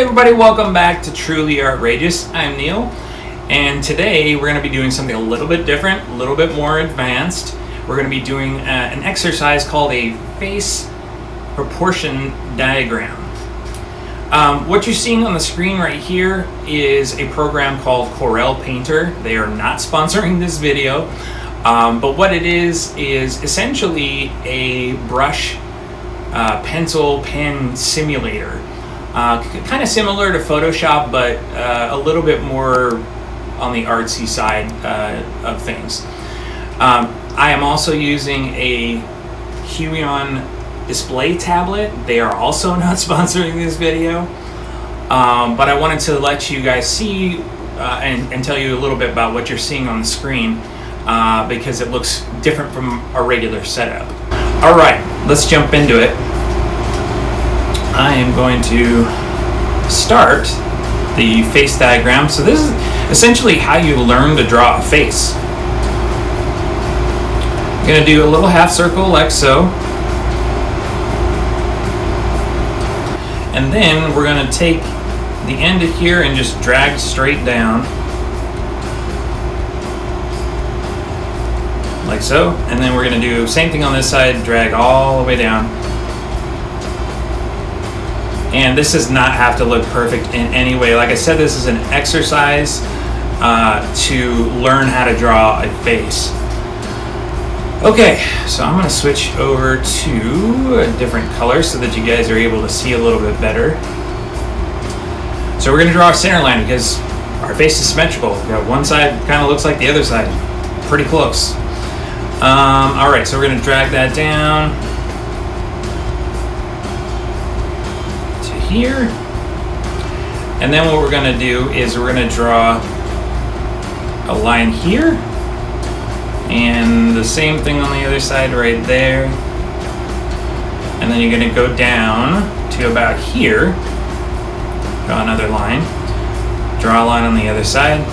everybody, welcome back to Truly Art-Rageous. I'm Neil, and today we're going to be doing something a little bit different, a little bit more advanced. We're going to be doing an exercise called a face proportion diagram. What you're seeing on the screen right here is a program called Corel Painter. They are not sponsoring this video, but what it is essentially a brush pencil pen simulator. Kind of similar to Photoshop, but a little bit more on the artsy side of things. I am also using a Huion display tablet. They are also not sponsoring this video, but I wanted to let you guys see and tell you a little bit about what you're seeing on the screen because it looks different from a regular setup. All right, let's jump into it. I am going to start the face diagram. So this is essentially how you learn to draw a face. I'm going to do a little half circle like so. And then we're going to take the end of here and just drag straight down. Like so. And then we're going to do the same thing on this side, drag all the way down. And this does not have to look perfect in any way. Like I said, this is an exercise to learn how to draw a face. Okay, so I'm going to switch over to a different color so that you guys are able to see a little bit better. So we're going to draw our center line because our face is symmetrical. We got one side kind of looks like the other side. Pretty close. All right, so we're going to drag that down here, and then what we're going to do is we're going to draw a line here and the same thing on the other side right there, and then you're going to go down to about here, draw another line, draw a line on the other side,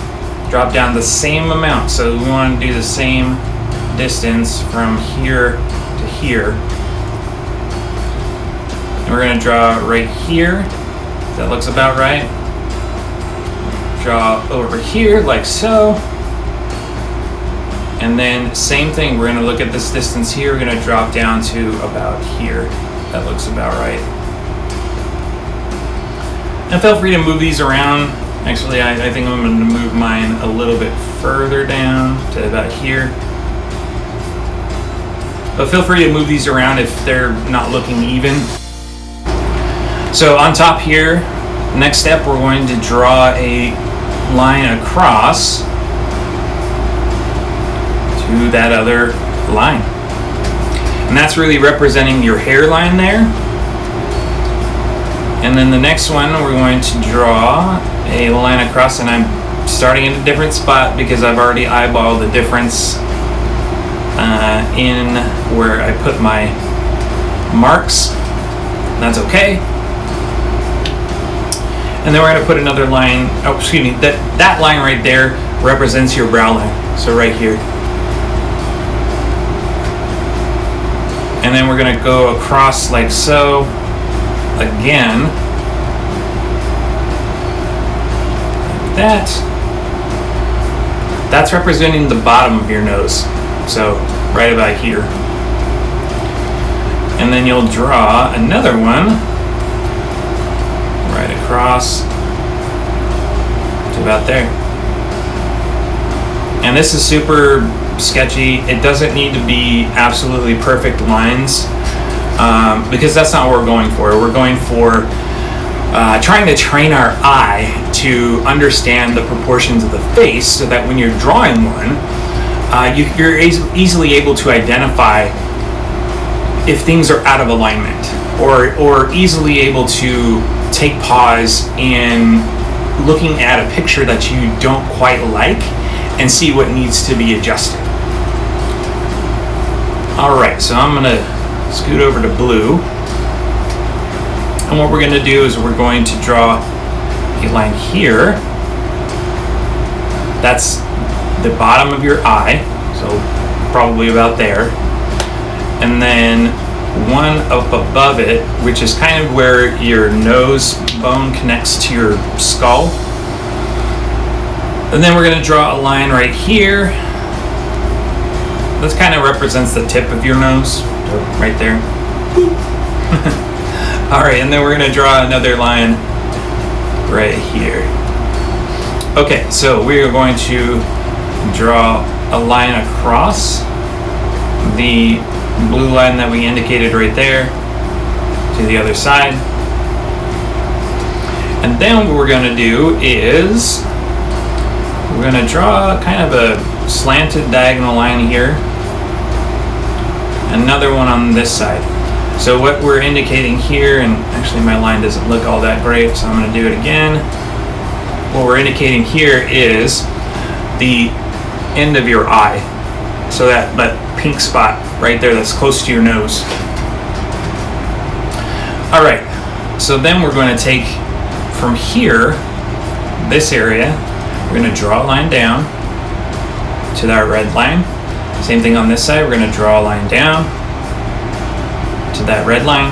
drop down the same amount, so we want to do the same distance from here to here. We're going to draw right here. That looks about right. Draw over here like so. And then same thing, we're going to look at this distance here. We're going to drop down to about here. That looks about right. And feel free to move these around. Actually, I think I'm going to move mine a little bit further down to about here. But feel free to move these around if they're not looking even. So on top here, next step, we're going to draw a line across to that other line. And that's really representing your hairline there. And then the next one, we're going to draw a line across, and I'm starting in a different spot because I've already eyeballed the difference in where I put my marks. That's okay. And then we're going to put another line, that line right there represents your brow line. So right here. And then we're going to go across like so, again. Like that. That's representing the bottom of your nose. So right about here. And then you'll draw another one right across to about there. And this is super sketchy. It doesn't need to be absolutely perfect lines because that's not what we're going for. We're going for trying to train our eye to understand the proportions of the face so that when you're drawing one, you're easily able to identify if things are out of alignment, or easily able to take pause in looking at a picture that you don't quite like and see what needs to be adjusted. Alright, so I'm going to scoot over to blue. And what we're going to do is we're going to draw a line here. That's the bottom of your eye, so probably about there. And then one up above it, which is kind of where your nose bone connects to your skull. And then we're going to draw a line right here. This kind of represents the tip of your nose, right there. All right, and then we're going to draw another line right here. Okay, so we are going to draw a line across the blue line that we indicated right there to the other side. And then what we're going to do is we're going to draw kind of a slanted diagonal line here. Another one on this side. So what we're indicating here, and actually my line doesn't look all that great, so I'm going to do it again. What we're indicating here is the end of your eye. So that pink spot right there that's close to your nose. All right, so then we're going to take from here, this area, we're going to draw a line down to that red line. Same thing on this side, we're going to draw a line down to that red line.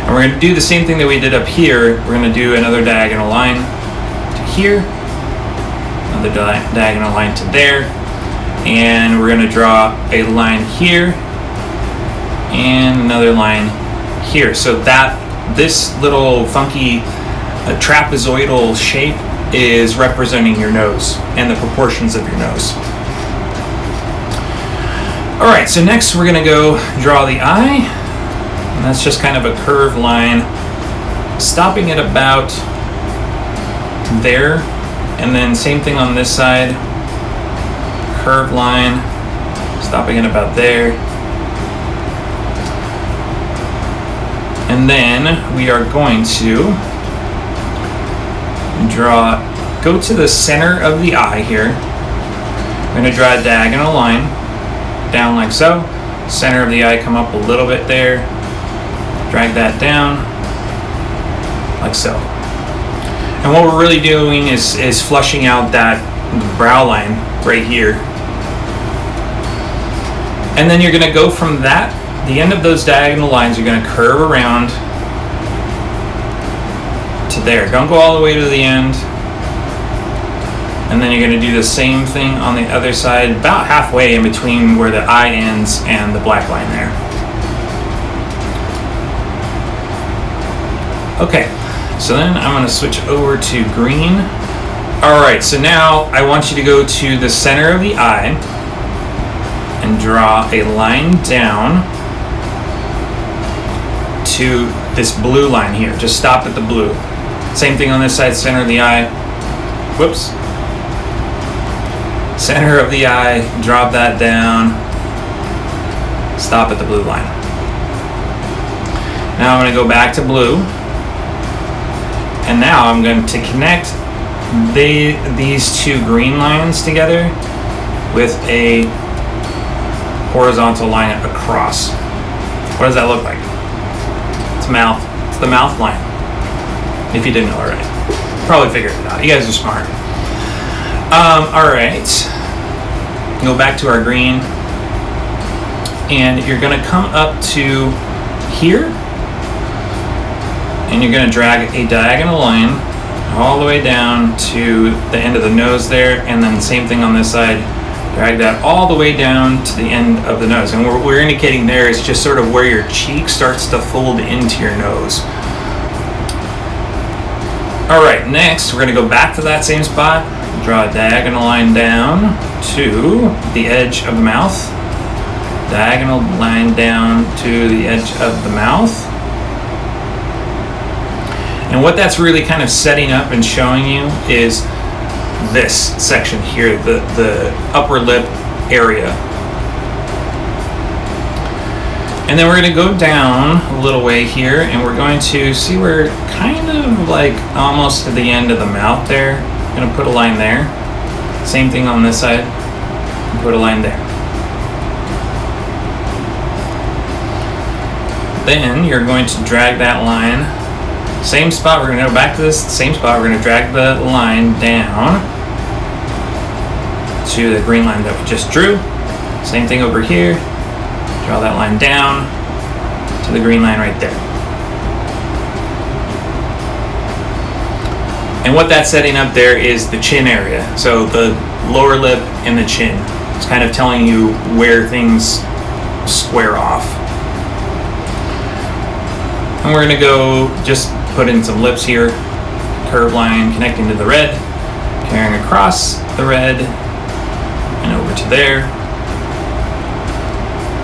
And we're going to do the same thing that we did up here. We're going to do another diagonal line to here, another diagonal line to there, and we're going to draw a line here and another line here. So that this little funky trapezoidal shape is representing your nose and the proportions of your nose. All right, so next we're going to go draw the eye, and that's just kind of a curved line, stopping at about there, and then same thing on this side, curved line, stopping at about there. And then we are going to go to the center of the eye here. We're going to draw a diagonal line down like so. Center of the eye, come up a little bit there. Drag that down like so. And what we're really doing is flushing out that brow line right here. And then you're going to go from that, the end of those diagonal lines, you're going to curve around to there. Don't go all the way to the end. And then you're going to do the same thing on the other side, about halfway in between where the eye ends and the black line there. Okay, so then I'm going to switch over to green. All right, so now I want you to go to the center of the eye and draw a line down to this blue line here. Just stop at the blue. Same thing on this side, center of the eye. Whoops. Center of the eye, drop that down, stop at the blue line. Now I'm going to go back to blue, and now I'm going to connect these two green lines together with a horizontal line across. What does that look like? It's mouth. It's the mouth line. If you didn't know already. Probably figured it out. You guys are smart. All right. Go back to our green. And you're going to come up to here. And you're going to drag a diagonal line all the way down to the end of the nose there. And then same thing on this side. Drag that all the way down to the end of the nose. And what we're indicating there is just sort of where your cheek starts to fold into your nose. All right, next we're going to go back to that same spot, draw a diagonal line down to the edge of the mouth, diagonal line down to the edge of the mouth. And what that's really kind of setting up and showing you is this section here, the upper lip area. And then we're going to go down a little way here, and we're going to see we're kind of like almost to the end of the mouth there. I'm going to put a line there. Same thing on this side. Put a line there. Then you're going to drag that line. Same spot, we're going to go back to this same spot. We're going to drag the line down to the green line that we just drew. Same thing over here. Draw that line down to the green line right there. And what that's setting up there is the chin area. So the lower lip and the chin. It's kind of telling you where things square off. And we're gonna go just put in some lips here. Curve line connecting to the red, carrying across the red and over to there.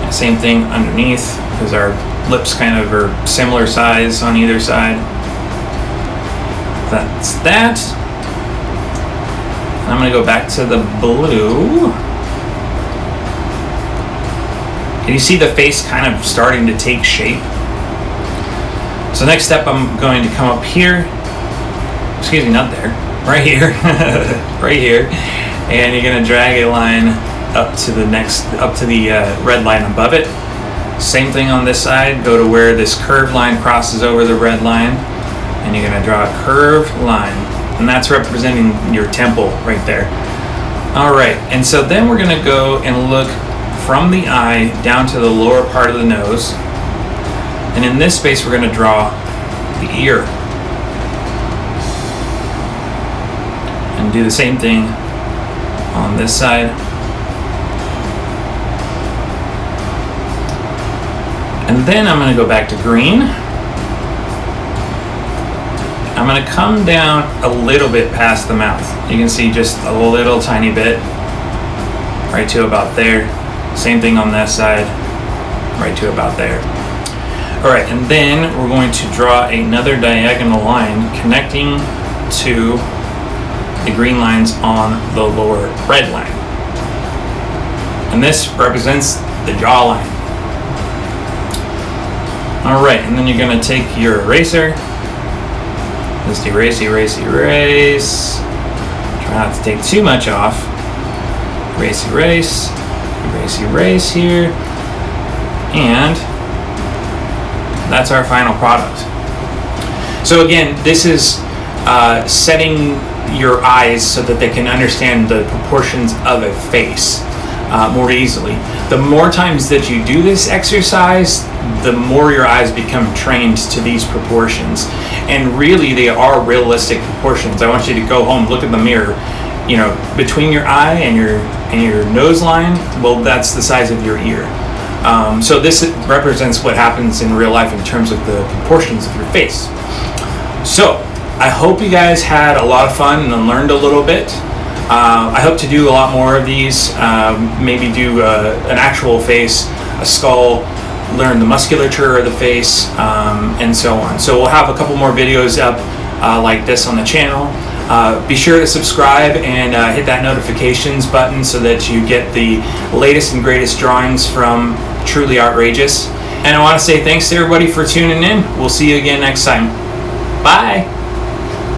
And same thing underneath, because our lips kind of are similar size on either side. That's that. I'm going to go back to the blue. And you see the face kind of starting to take shape. So next step, I'm going to come up here. Excuse me, not there. Right here. Right here. And you're going to drag a line up to the red line above it. Same thing on this side. Go to where this curved line crosses over the red line. And you're going to draw a curved line, and that's representing your temple right there. All right, and so then we're going to go and look from the eye down to the lower part of the nose, and in this space we're going to draw the ear. And do the same thing on this side. And then I'm going to go back to green. I'm going to come down a little bit past the mouth. You can see just a little tiny bit, right to about there. Same thing on that side, right to about there. All right, and then we're going to draw another diagonal line connecting to the green lines on the lower red line. And this represents the jawline. All right, and then you're going to take your eraser. Just erase, erase, erase. Try not to take too much off. Erase, erase, erase, erase here. And that's our final product. So again, this is setting your eyes so that they can understand the proportions of a face more easily. The more times that you do this exercise, the more your eyes become trained to these proportions. And really, they are realistic proportions. I want you to go home, look in the mirror. You know, between your eye and your nose line, well, that's the size of your ear. So this represents what happens in real life in terms of the proportions of your face. So I hope you guys had a lot of fun and learned a little bit. I hope to do a lot more of these. Maybe do an actual face, a skull, learn the musculature of the face, and so on. So we'll have a couple more videos up like this on the channel. Be sure to subscribe and hit that notifications button so that you get the latest and greatest drawings from Truly Art-Rageous. And I want to say thanks to everybody for tuning in. We'll see you again next time. Bye!